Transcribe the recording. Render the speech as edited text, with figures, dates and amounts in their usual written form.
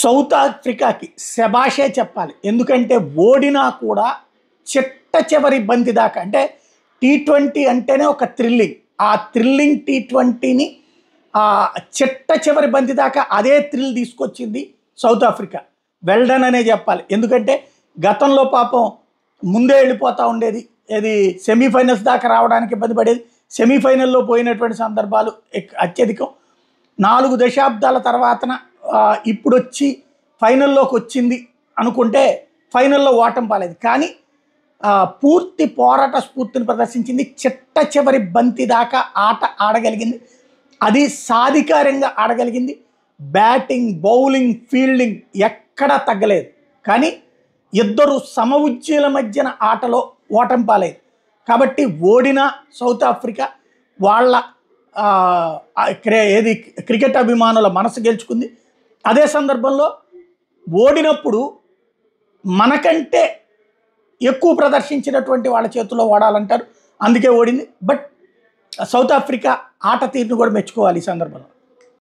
South ఆఫ్రికాకి శబాషే చెప్పాలి. ఎందుకంటే ఓడినా కూడా చిట్ట చివరి బంతి దాకా, అంటే టీ20 అంటేనే ఒక థ్రిల్లింగ్. ఆ థ్రిల్లింగ్ టీ20ని చిట్ట చివరి బంతి దాకా అదే థ్రిల్ తీసుకొచ్చింది సౌత్ ఆఫ్రికా. వెల్డన్ అనే చెప్పాలి. ఎందుకంటే గతంలో పాపం ముందే వెళ్ళిపోతూ ఉండేది, ఇది సెమీఫైనల్స్ దాకా రావడానికి ఇబ్బంది పడేది, సెమీఫైనల్లో పోయినటువంటి సందర్భాలు అత్యధికం. 4 దశాబ్దాల తర్వాతన ఇప్పుడు వచ్చి ఫైనల్లోకి వచ్చింది అనుకుంటే ఫైనల్లో ఓటమి పాలేదు. కానీ పూర్తి పోరాట స్ఫూర్తిని ప్రదర్శించింది, చిట్ట చివరి బంతి దాకా ఆట ఆడగలిగింది, అది సాధికారంగా ఆడగలిగింది. బ్యాటింగ్, బౌలింగ్, ఫీల్డింగ్ ఎక్కడా తగ్గలేదు. కానీ ఇద్దరు సమవుజ్జీల మధ్యన ఆటలో ఓటమి పాలేదు. కాబట్టి ఓడిన సౌత్ ఆఫ్రికా వాళ్ళ ఏది క్రికెట్ అభిమానుల మనసు గెలుచుకుంది. అదే సందర్భంలో ఓడినప్పుడు మనకంటే ఎక్కువ ప్రదర్శించినటువంటి వాళ్ళ చేతుల్లో ఓడాలంటారు, అందుకే ఓడింది. బట్ సౌత్ ఆఫ్రికా ఆట తీరును కూడా మెచ్చుకోవాలి ఈ సందర్భంలో.